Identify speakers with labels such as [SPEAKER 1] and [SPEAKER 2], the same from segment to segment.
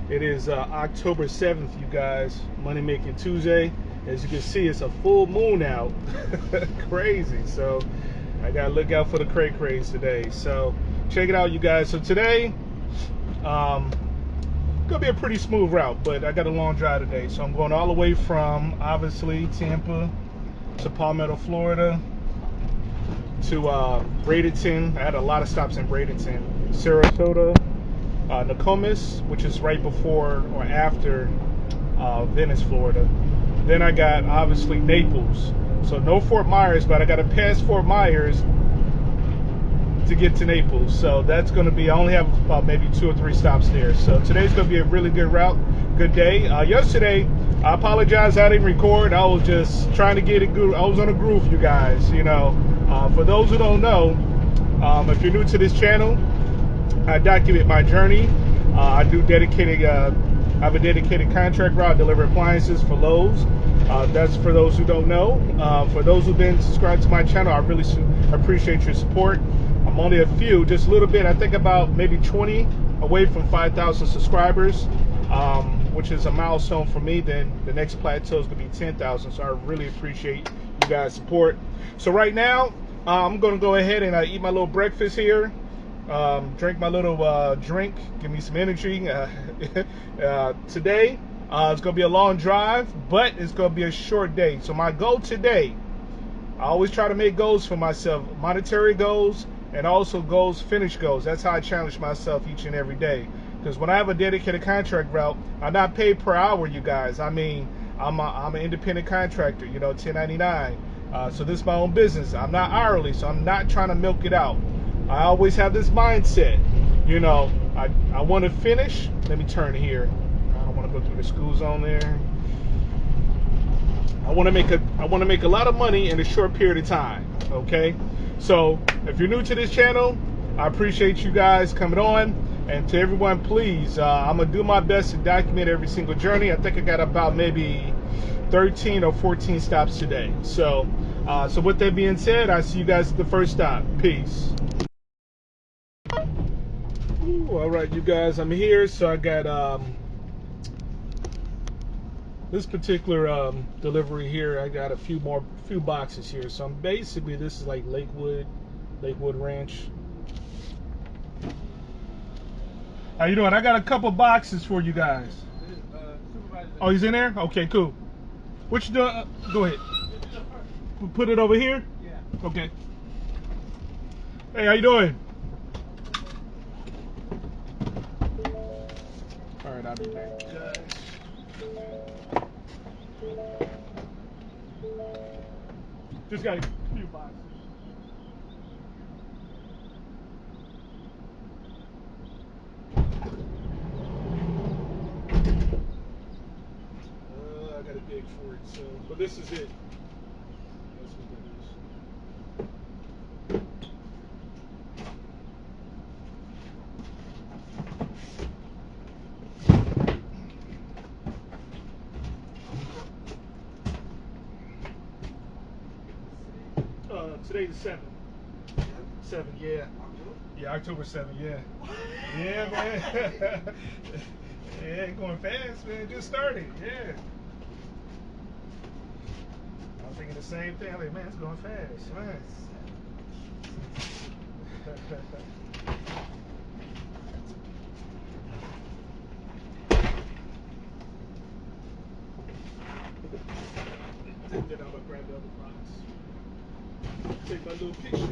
[SPEAKER 1] It is October 7th, you guys. Money Making Tuesday. As you can see, it's a full moon out. Crazy. So I gotta look out for the craze today. So check it out, you guys. So today, gonna be a pretty smooth route, but I got a long drive today. So I'm going all the way from obviously Tampa to Palmetto, Florida, to Bradenton. I had a lot of stops in Bradenton, Sarasota, Nokomis, which is right before or after Venice, Florida. Then I got obviously Naples. So no Fort Myers, but I got to pass Fort Myers to get to Naples. So that's going to be, I only have about maybe 2 or 3 stops there. So today's going to be a really good route, good day. Yesterday, I apologize, I didn't record. I was just trying to get it good. I was on a groove, you guys, you know. For those who don't know, if you're new to this channel, I document my journey. I do dedicated, I have a dedicated contract route. I deliver appliances for Lowe's. That's for those who don't know. For those who've been subscribed to my channel, I really appreciate your support. I'm only a few, just a little bit. I think about maybe 20 away from 5,000 subscribers, which is a milestone for me. Then the next plateau is going to be 10,000. So I really appreciate you guys' support. So right now, I'm going to go ahead and eat my little breakfast here. Drink my little drink, give me some energy. Today, it's going to be a long drive, but it's going to be a short day. So my goal today, I always try to make goals for myself, monetary goals, and also goals, finish goals. That's how I challenge myself each and every day. Because when I have a dedicated contract route, I'm not paid per hour, you guys. I mean, I'm an independent contractor, you know, 1099. So this is my own business. I'm not hourly, so I'm not trying to milk it out. I always have this mindset, you know, I want to finish. Let me turn here. I don't want to go through the school zone there. I want to make a lot of money in a short period of time. Okay, so if you're new to this channel, I appreciate you guys coming on. And to everyone, please, I'm gonna do my best to document every single journey. I think I got about maybe 13 or 14 stops today. So, so with that being said, I see you guys at the first stop. Peace. Ooh, all right, you guys, I'm here. So I got this particular delivery here. I got a few boxes here. So I'm basically, this is like Lakewood Ranch. How you doing? I got a couple boxes for you guys. Oh, he's in there? Okay, cool. What you doing? Go ahead. Put it over here? Yeah. Okay. Hey, how you doing? All right, I'll be back, guys. Just got a few boxes. I got a dig for it, so, but this is it. That's what that is. Today's the 7th. 7th, yeah. Yeah, October 7th, yeah. Yeah, man. Yeah, going fast, man. Just started, yeah. I was thinking the same thing. I'm like, man, it's going fast, man. Then I'm gonna grab the other box. Take my little pictures.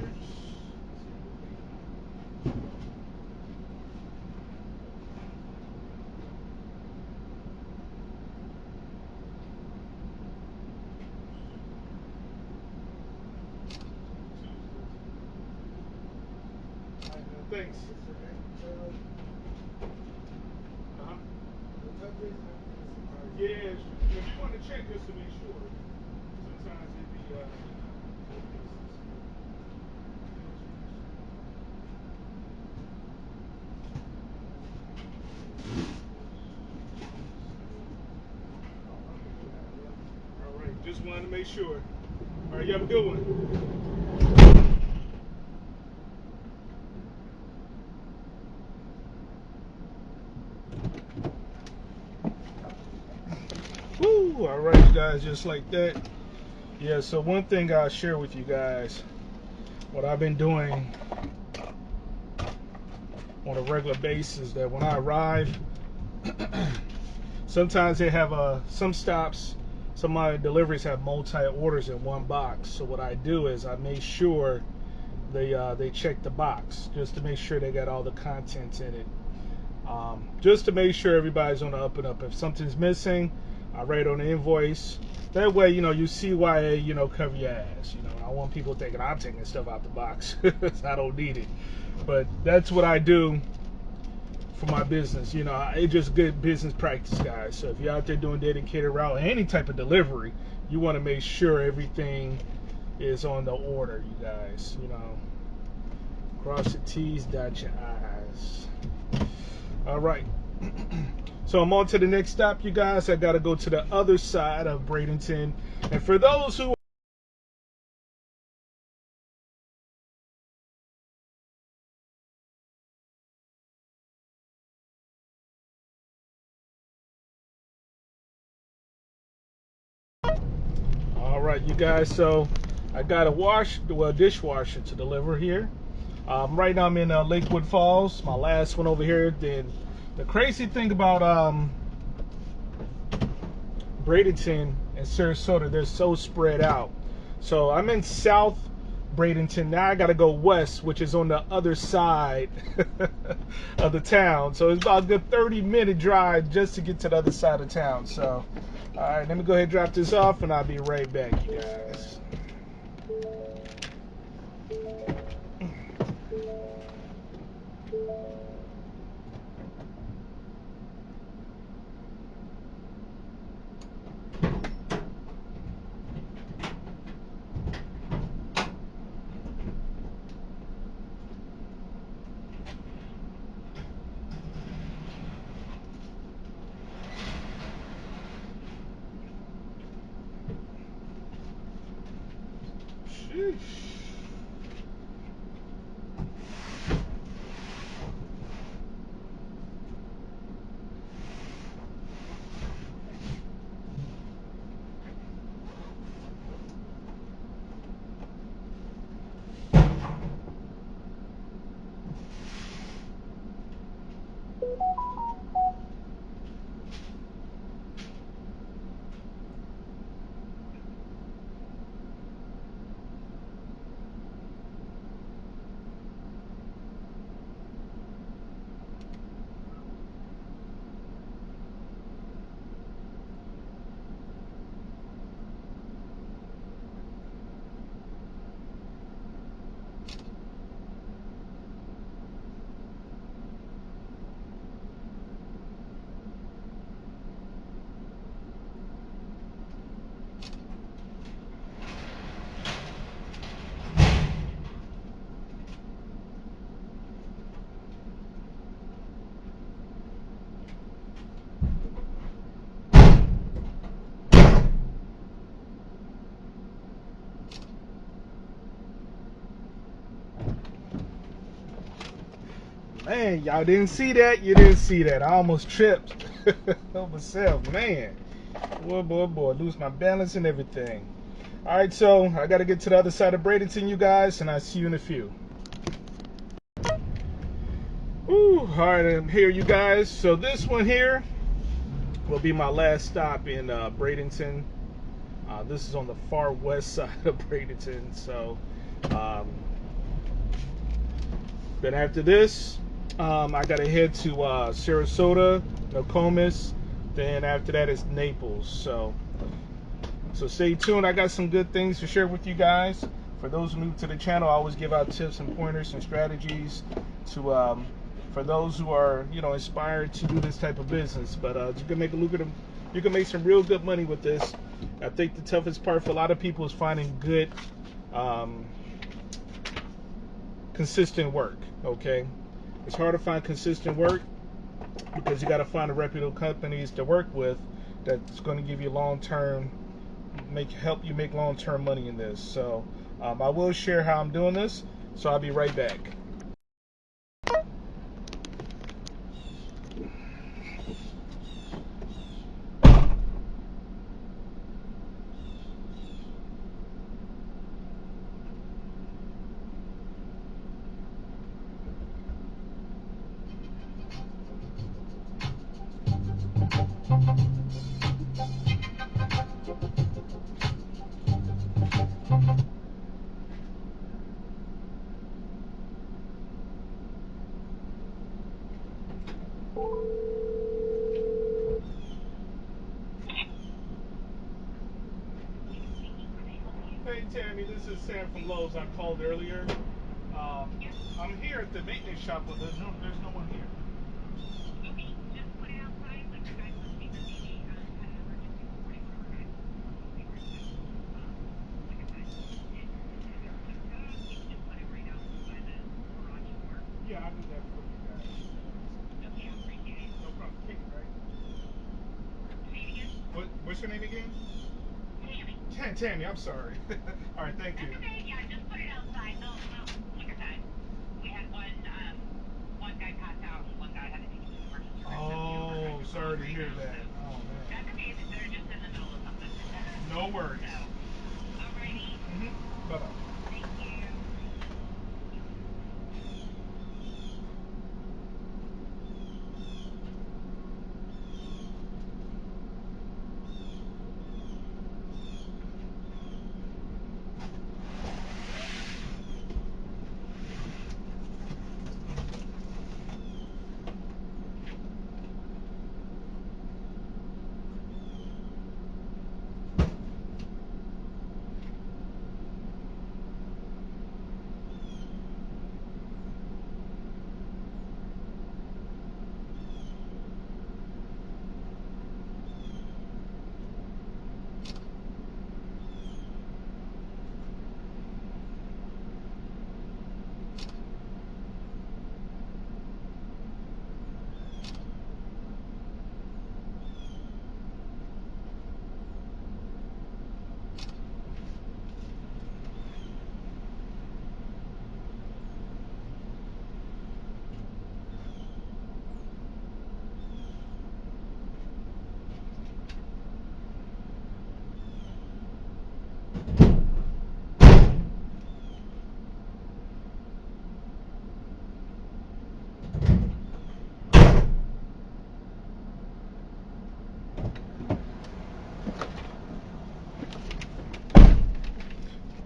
[SPEAKER 1] Thanks. Yeah, if you want to check just to make sure, sometimes it'd be all right, just wanted to make sure. All right, you have a good one. Woo, all right, you guys, just like that. Yeah, so one thing I'll share with you guys, what I've been doing on a regular basis, that when I arrive, sometimes they have some stops, some of my deliveries have multi-orders in one box. So what I do is I make sure they check the box just to make sure they got all the contents in it. Just to make sure everybody's on the up and up. If something's missing, I write on the invoice. That way, you CYA, cover your ass. I don't want people thinking I'm taking stuff out the box. I don't need it. But that's what I do for my business. It's just good business practice, guys. So if you're out there doing dedicated route, any type of delivery, you want to make sure everything is on the order, you guys. Cross your T's, dot your I's. All right. So I'm on to the next stop, you guys. I got to go to the other side of Bradenton. And for those who all right, you guys, so I got a dishwasher to deliver here. Right now I'm in Lakewood Falls, my last one over here. Then the crazy thing about Bradenton and Sarasota, they're so spread out. So I'm in South Bradenton. Now I got to go west, which is on the other side of the town. So it's about a good 30-minute drive just to get to the other side of town. So, all right, let me go ahead and drop this off, and I'll be right back, you guys. Sheesh. Man, y'all didn't see that. You didn't see that. I almost tripped over myself. Man, boy, lose my balance and everything. All right, so I got to get to the other side of Bradenton, you guys, and I'll see you in a few. Ooh, all right, I'm here, you guys. So this one here will be my last stop in Bradenton. This is on the far west side of Bradenton. So then after this, I gotta head to Sarasota, Nokomis. Then after that is Naples. So stay tuned. I got some good things to share with you guys. For those who are new to the channel, I always give out tips and pointers and strategies to for those who are inspired to do this type of business. But you can make you can make some real good money with this. I think the toughest part for a lot of people is finding good consistent work. Okay, it's hard to find consistent work because you got to find reputable companies to work with that's going to give you long-term, help you make long-term money in this. So I will share how I'm doing this. So I'll be right back. Hey Tammy, this is Sam from Lowe's. I called earlier. I'm here at the maintenance shop, but there's no one here.
[SPEAKER 2] Okay, just put it outside, like the guy was saying that maybe had an emergency reporting order back. Like I said, you can just put it right out by the garage door.
[SPEAKER 1] Yeah, I'll do that for you guys.
[SPEAKER 2] Okay, I appreciate it.
[SPEAKER 1] No problem. Kate, right?
[SPEAKER 2] Say it again?
[SPEAKER 1] What's your name again?
[SPEAKER 2] Tammy.
[SPEAKER 1] Tammy, I'm sorry. All right, thank you.
[SPEAKER 2] That's okay, yeah, just put it outside. No, like I said, we had one guy pass out and one guy had to take him to the emergency room.
[SPEAKER 1] Oh, sorry to hear that. Oh, man.
[SPEAKER 2] That's okay, they're just in the middle of something.
[SPEAKER 1] No worries.
[SPEAKER 2] So, alrighty.
[SPEAKER 1] Bye-bye.
[SPEAKER 2] Thank you.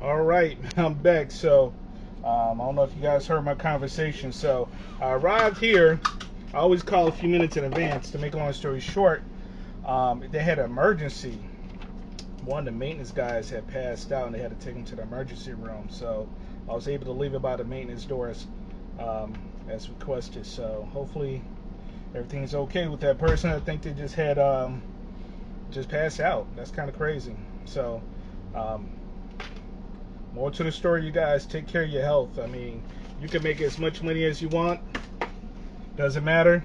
[SPEAKER 1] All right, I'm back. So, I don't know if you guys heard my conversation. So, I arrived here. I always call a few minutes in advance. To make a long story short, they had an emergency. One of the maintenance guys had passed out, and they had to take him to the emergency room. So, I was able to leave it by the maintenance doors as requested. So, hopefully, everything's okay with that person. I think they just had just passed out. That's kind of crazy. So. More to the story, you guys. Take care of your health. I mean, you can make as much money as you want. Doesn't matter.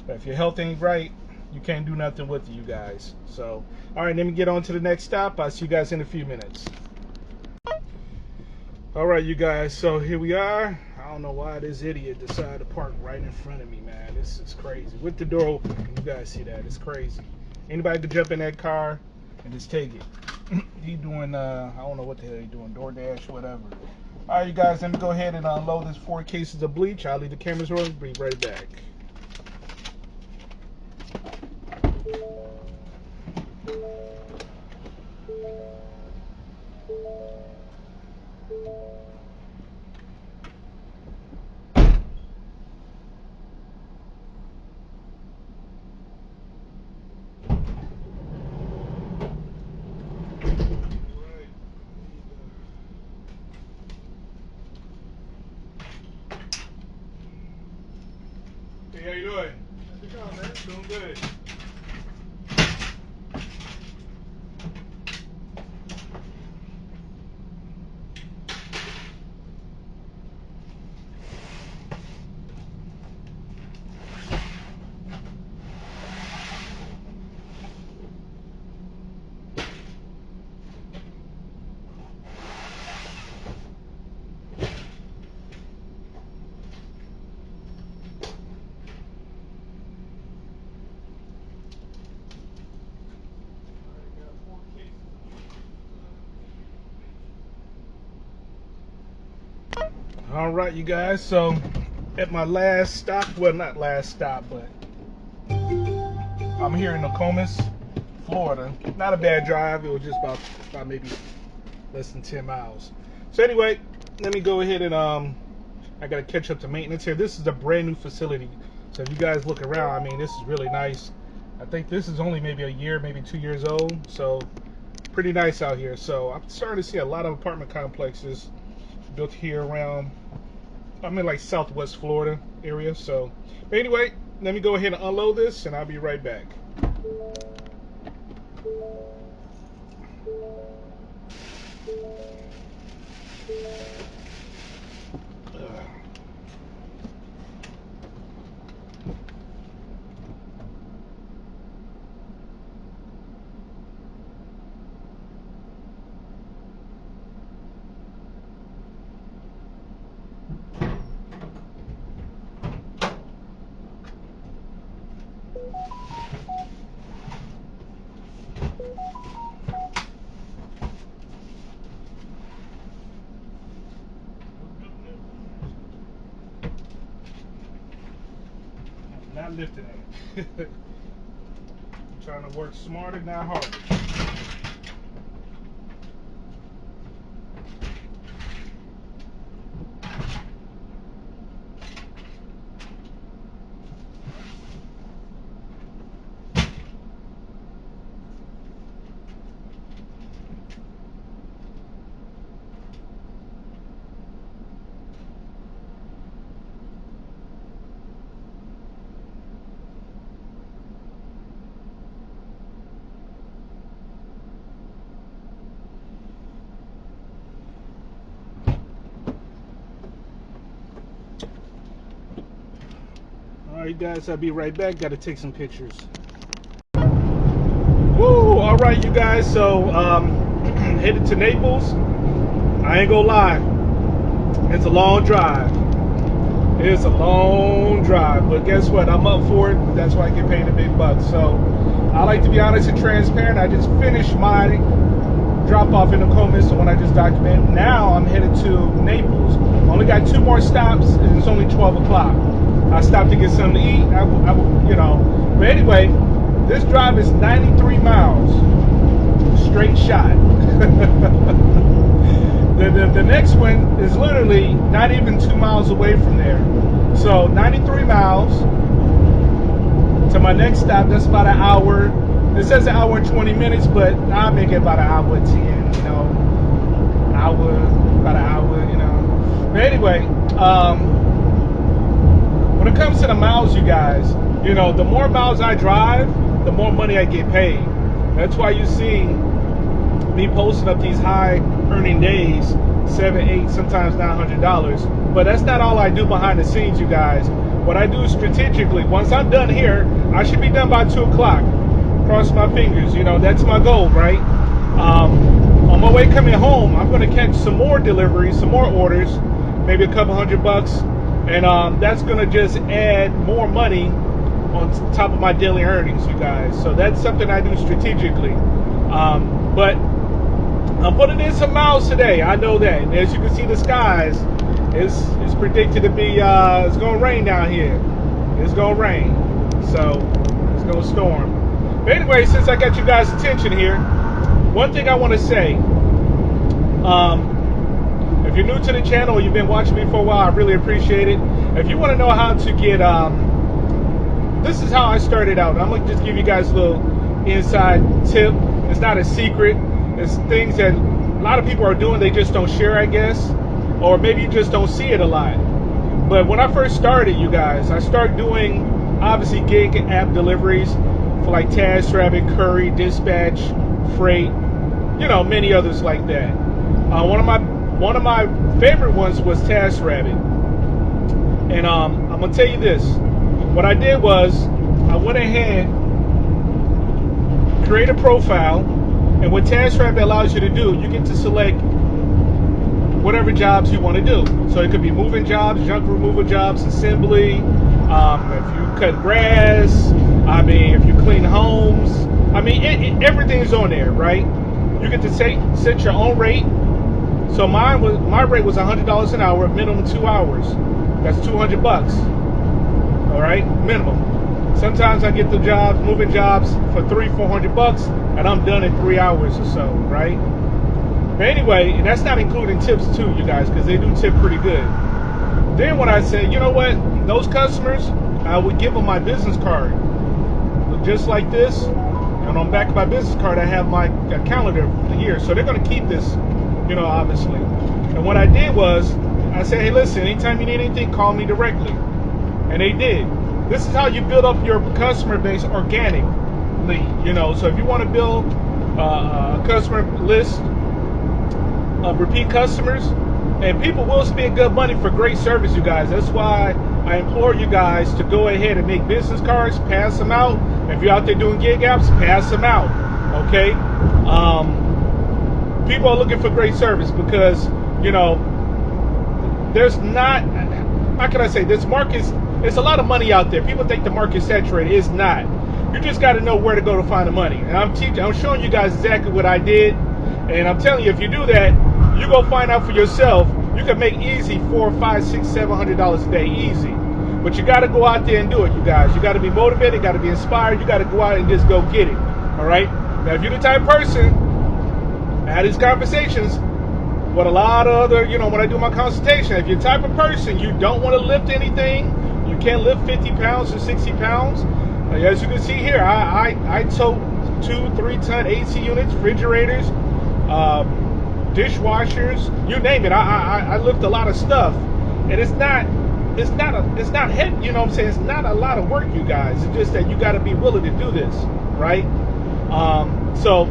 [SPEAKER 1] But if your health ain't right, you can't do nothing with it, you guys. So, all right, let me get on to the next stop. I'll see you guys in a few minutes. All right, you guys. So here we are. I don't know why this idiot decided to park right in front of me, man. This is crazy. With the door open. Can you guys see that? It's crazy. Anybody could jump in that car and just take it. He doing I don't know what the hell he doing, DoorDash, whatever. All right, you guys, let me go ahead and unload this 4 cases of bleach. I'll leave the cameras rolling. Be right back. Hey, how you doing? How's it going, man? Doing good. All right, you guys. So, at my last stop, well, not last stop, but I'm here in Nokomis, Florida. Not a bad drive. It was just about maybe less than 10 miles. So anyway, let me go ahead and I gotta catch up to maintenance here. This is a brand new facility. So if you guys look around, I mean, this is really nice. I think this is only maybe a year, maybe 2 years old. So pretty nice out here. So I'm starting to see a lot of apartment complexes built here around, I'm in like Southwest Florida area. So but anyway, let me go ahead and unload this and I'll be right back. Not lifting it. I'm trying to work smarter, not harder. Alright guys, I'll be right back. Gotta take some pictures. Woo! Alright you guys, so headed to Naples. I ain't gonna lie. It's a long drive. It's a long drive, but guess what? I'm up for it. That's why I get paid the big bucks. So I like to be honest and transparent. I just finished my drop off in Nokomis, the one I just documented. Now I'm headed to Naples. Only got 2 more stops, and it's only 12 o'clock. I stopped to get something to eat. You know. But anyway, this drive is 93 miles, straight shot. The next one is literally not even 2 miles away from there. So 93 miles to my next stop. That's about an hour. It says an hour and 20 minutes, but I'll make it about an hour and 10. You know, about an hour. You know. But anyway. When it comes to the miles, you guys, you know, the more miles I drive, the more money I get paid. That's why you see me posting up these high earning days, $700, $800, sometimes $900. But that's not all I do behind the scenes, you guys. What I do is strategically, once I'm done here, I should be done by 2 o'clock. Cross my fingers, you know, that's my goal, right? On my way coming home, I'm going to catch some more deliveries, some more orders, maybe a couple $100. And that's going to just add more money on top of my daily earnings, you guys. So that's something I do strategically. But I'm putting in some miles today. I know that. And as you can see, the skies, it's predicted to be, it's going to rain down here. It's going to rain. So it's going to storm. But anyway, since I got you guys' attention here, one thing I want to say. If you're new to the channel or you've been watching me for a while, I really appreciate it. If you want to know how to get, this is how I started out. I'm going to just give you guys a little inside tip. It's not a secret. It's things that a lot of people are doing, they just don't share, I guess. Or maybe you just don't see it a lot. But when I first started, you guys, I started doing, obviously, gig app deliveries for like TaskRabbit, Curry, Dispatch, Freight, you know, many others like that. One of my favorite ones was TaskRabbit. And I'm going to tell you this. What I did was I went ahead, create a profile, and what TaskRabbit allows you to do, you get to select whatever jobs you want to do. So it could be moving jobs, junk removal jobs, assembly, if you cut grass, I mean, if you clean homes. I mean, everything's on there, right? You get to set your own rate. So my rate was $100 an hour, minimum 2 hours. That's $200. All right, minimum. Sometimes I get the jobs, moving jobs for $300-400, and I'm done in 3 hours or so, right? But anyway, and that's not including tips too, you guys, because they do tip pretty good. Then when I said, you know what, those customers, I would give them my business card, just like this. And on the back of my business card, I have my calendar for the year. So they're going to keep this, you know, obviously. And what I did was, I said, hey, listen, anytime you need anything, call me directly. And they did. This is how you build up your customer base organically, you know. So if you want to build a customer list of repeat customers, and people will spend good money for great service, you guys. That's why I implore you guys to go ahead and make business cards, pass them out. If you're out there doing gig apps, pass them out, okay? People are looking for great service because, you know, there's not, how can I say, this market's, there's a lot of money out there. People think the market's saturated. It's not. You just got to know where to go to find the money. And I'm showing you guys exactly what I did. And I'm telling you, if you do that, you go find out for yourself. You can make easy $400, $500, $600, $700 a day, easy. But you got to go out there and do it, you guys. You got to be motivated. You got to be inspired. You got to go out and just go get it. All right. Now, if you're the type of person, I had these conversations with a lot of other, you know, when I do my consultation. If you're the type of person you don't want to lift anything, you can't lift 50 pounds or 60 pounds. As you can see here, I tote 2-3 ton AC units, refrigerators, dishwashers, you name it. I lift a lot of stuff, and it's not heavy, you know what I'm saying? It's not a lot of work, you guys. It's just that you got to be willing to do this, right? So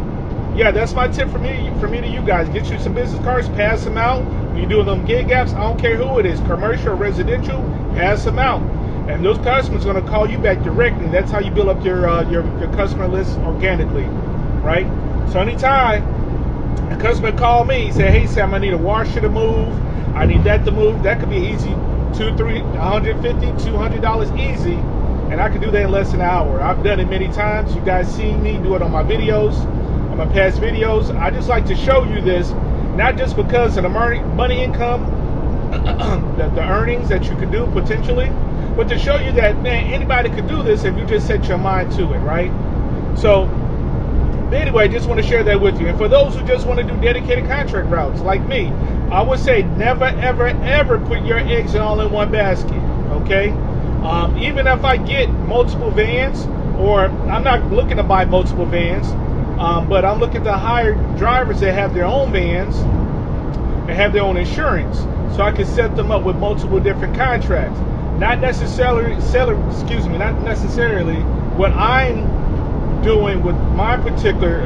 [SPEAKER 1] yeah, that's my tip for me to you guys. Get you some business cards, pass them out. When you're doing them gig apps, I don't care who it is, commercial or residential, pass them out. And those customers are going to call you back directly. That's how you build up your customer list organically, right? So anytime a customer call me, say, hey Sam, I need a washer to move, I need that to move, that could be easy, $200, $300, $150, $200 easy, and I can do that in less than an hour. I've done it many times. You guys seen me do it on my videos, on my past videos. I just like to show you this, not just because of the money income, the earnings that you could do potentially, but to show you that, man, anybody could do this if you just set your mind to it, right? So anyway, just want to share that with you. And for those who just want to do dedicated contract routes like me, I would say never, ever, ever put your eggs all in one basket, okay? Even if I get multiple vans, or I'm not looking to buy multiple vans, but I'm looking to hire drivers that have their own vans and have their own insurance, so I can set them up with multiple different contracts. Not necessarily what I'm doing with my particular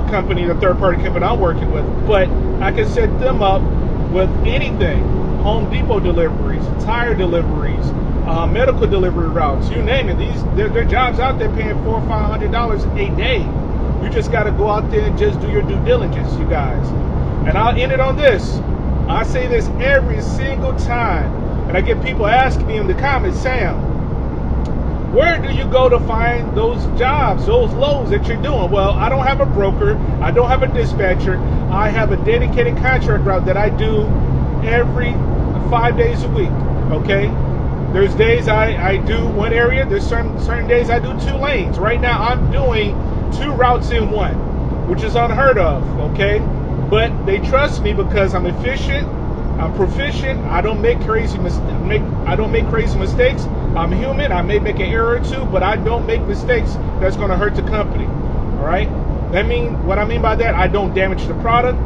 [SPEAKER 1] company, the third-party company I'm working with, but I can set them up with anything: Home Depot deliveries, tire deliveries, medical delivery routes, you name it. There are jobs out there paying $400 or $500 a day. You just got to go out there and just do your due diligence, you guys. And I'll end it on this. I say this every single time, and I get people asking me in the comments, Sam, where do you go to find those jobs, those loads that you're doing? Well, I don't have a broker. I don't have a dispatcher. I have a dedicated contract route that I do every 5 days a week, okay? There's days I do one area. There's certain days I do 2 lanes. Right now, I'm doing 2 routes in one, which is unheard of, okay? But they trust me because I'm efficient, I'm proficient, I don't make crazy mistakes. I'm human. I may make an error or two, but I don't make mistakes that's going to hurt the company. All right. What I mean by that, I don't damage the product.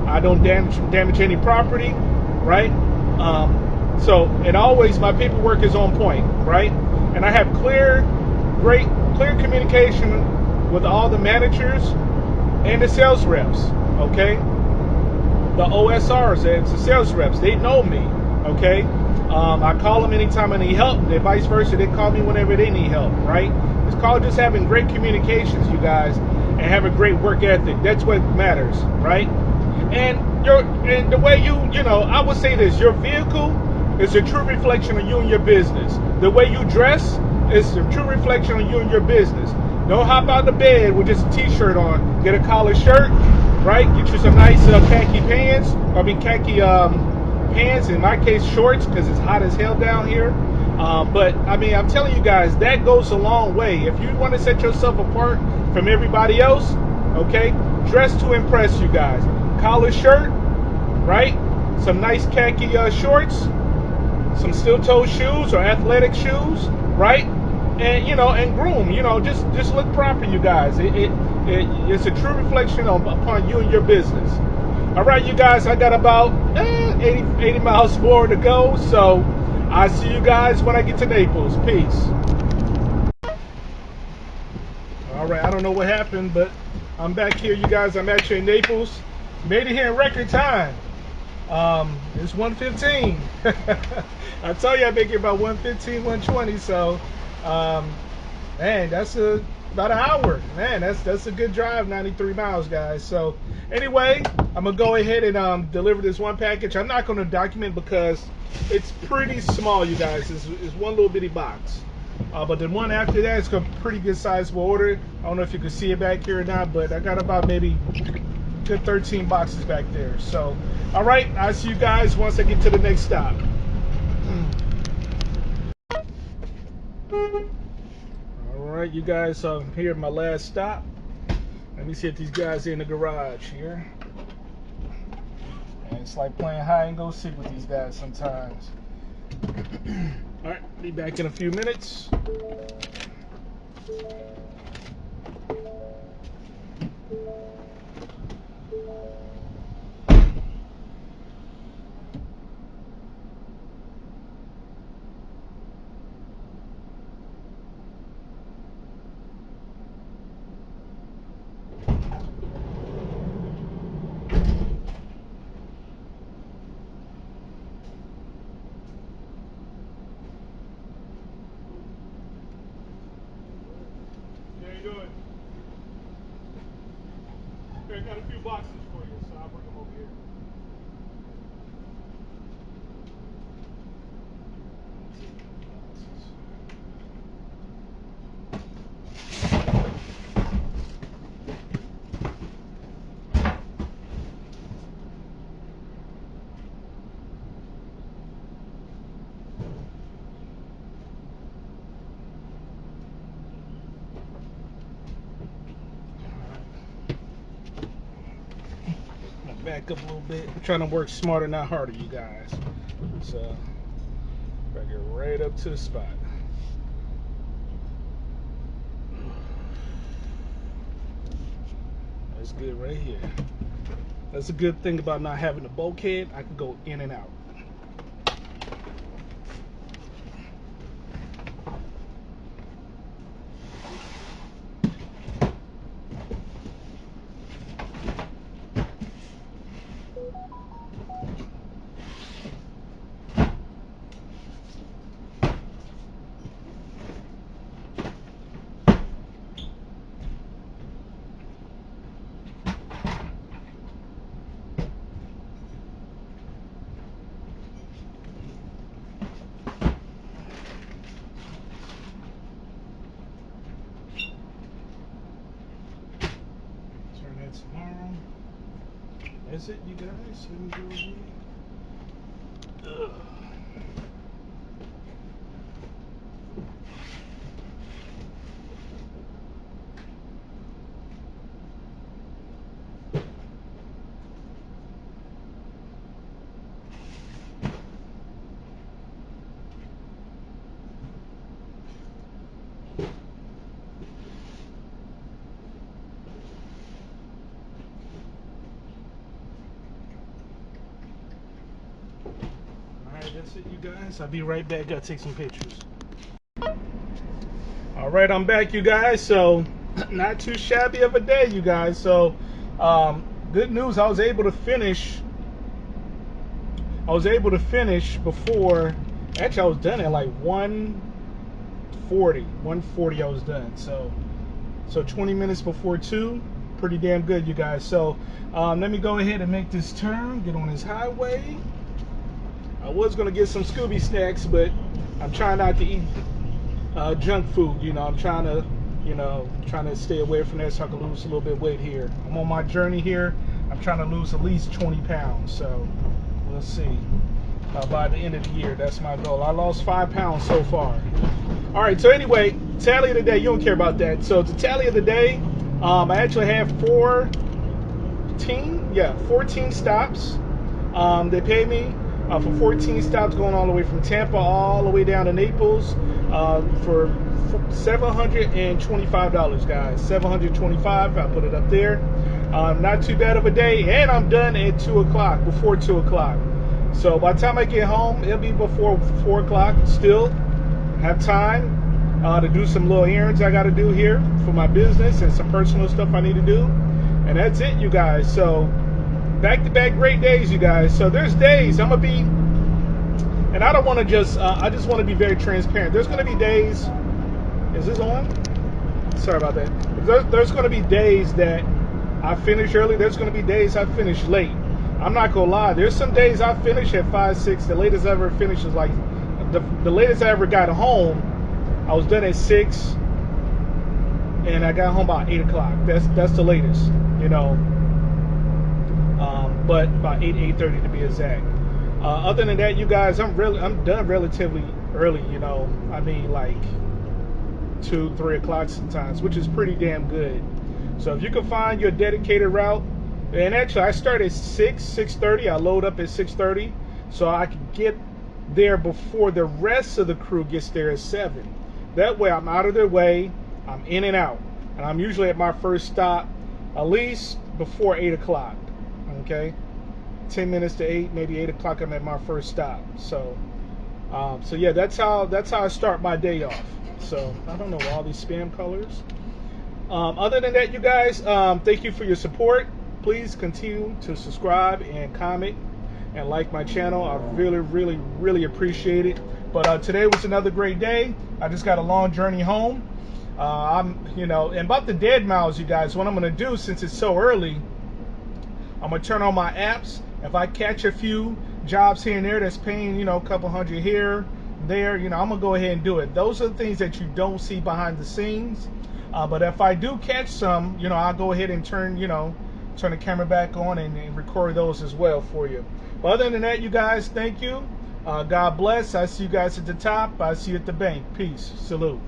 [SPEAKER 1] I don't damage any property. Right. And always my paperwork is on point. Right. And I have clear communication with all the managers and the sales reps. Okay. The OSRs, it's the sales reps. They know me. Okay. I call them anytime I need help. And vice versa, they call me whenever they need help, right? It's called just having great communications, you guys, and have a great work ethic. That's what matters, right? And the way I would say this: your vehicle is a true reflection of you and your business. The way you dress is a true reflection of you and your business. Don't hop out of bed with just a t-shirt on. Get a collared shirt, right? Get you some nice khaki pants. Khaki pants, in my case shorts, because it's hot as hell down here. But I mean, I'm telling you guys, that goes a long way. If you want to set yourself apart from everybody else, okay, dress to impress, you guys. Collar shirt, right? Some nice khaki shorts, some steel-toe shoes or athletic shoes, right? And and groom. Just look proper, you guys. It's a true reflection upon you and your business. All right, you guys, I got about 80 miles more to go, so I'll see you guys when I get to Naples. Peace. All right, I don't know what happened, but I'm back here, you guys. I'm actually in Naples. Made it here in record time. It's 1:15. I tell you, I make it about 1:15, 1:20. So, man, that's about an hour. Man, that's a good drive, 93 miles, guys. So, anyway, I'm gonna go ahead and deliver this one package. I'm not gonna document because it's pretty small, you guys. It's one little bitty box. But the one after that is a pretty good sizable order. I don't know if you can see it back here or not, but I got about maybe good 13 boxes back there. So, all right, I'll see you guys once I get to the next stop. All right, you guys, I'm here at my last stop. Let me see if these guys are in the garage here. And it's like playing hide and go seek with these guys sometimes. All right, be back in a few minutes. How you doing? Here, I got a few boxes for you, so I'll bring them over here. Back up a little bit. I'm trying to work smarter, not harder, you guys. So, I get right up to the spot. That's good right here. That's a good thing about not having a bulkhead. I can go in and out. Tomorrow. Is it, you guys? Let me go here. Ugh. That's it, you guys. I'll be right back. Gotta take some pictures. All right, I'm back, you guys. So, not too shabby of a day, you guys. So, good news. I was able to finish before. Actually, I was done at like 1:40. 1:40, I was done. So 20 minutes before 2. Pretty damn good, you guys. So, let me go ahead and make this turn. Get on this highway. I was gonna get some Scooby snacks, but I'm trying not to eat junk food. I'm trying to stay away from that so I can lose a little bit of weight here. I'm on my journey here. I'm trying to lose at least 20 pounds. So we'll see. by the end of the year. That's my goal. I lost 5 pounds so far. All right, so anyway, tally of the day. You don't care about that. So the tally of the day, I actually have 14 stops. They paid me for 14 stops going all the way from Tampa all the way down to Naples for $725, guys. $725. I put it up there. Not too bad of a day, and I'm done at 2 o'clock, before 2 o'clock. So by the time I get home, it'll be before 4 o'clock. Still have time to do some little errands I got to do here for my business and some personal stuff I need to do. And that's it, you guys. So back-to-back great days, you guys. So there's days I'm going to be, and I don't want to just, I just want to be very transparent. There's going to be days, is this on? Sorry about that. There's going to be days that I finish early. There's going to be days I finish late. I'm not going to lie. There's some days I finish at 5, 6. The latest I ever finished is like, the latest I ever got home, I was done at 6, and I got home about 8 o'clock. That's the latest, you know. But about 8:30 to be exact. Other than that, you guys, I'm done relatively early, you know. I mean, like 2, 3 o'clock sometimes, which is pretty damn good. So if you can find your dedicated route, and actually I start at 6:30. I load up at 6:30, so I can get there before the rest of the crew gets there at 7. That way I'm out of their way, I'm in and out, and I'm usually at my first stop at least before 8 o'clock. Okay, 10 minutes to 8, maybe 8 o'clock. I'm at my first stop. So yeah, that's how I start my day off. So I don't know all these spam colors. Other than that, you guys, thank you for your support. Please continue to subscribe and comment and like my channel. I really appreciate it. But today was another great day. I just got a long journey home. And about the dead miles, you guys, what I'm gonna do, since it's so early, I'm gonna turn on my apps. If I catch a few jobs here and there that's paying, a couple hundred here, there, I'm gonna go ahead and do it. Those are the things that you don't see behind the scenes. But if I do catch some, I'll go ahead and turn the camera back on and record those as well for you. But other than that, you guys, thank you. God bless. I see you guys at the top. I see you at the bank. Peace. Salute.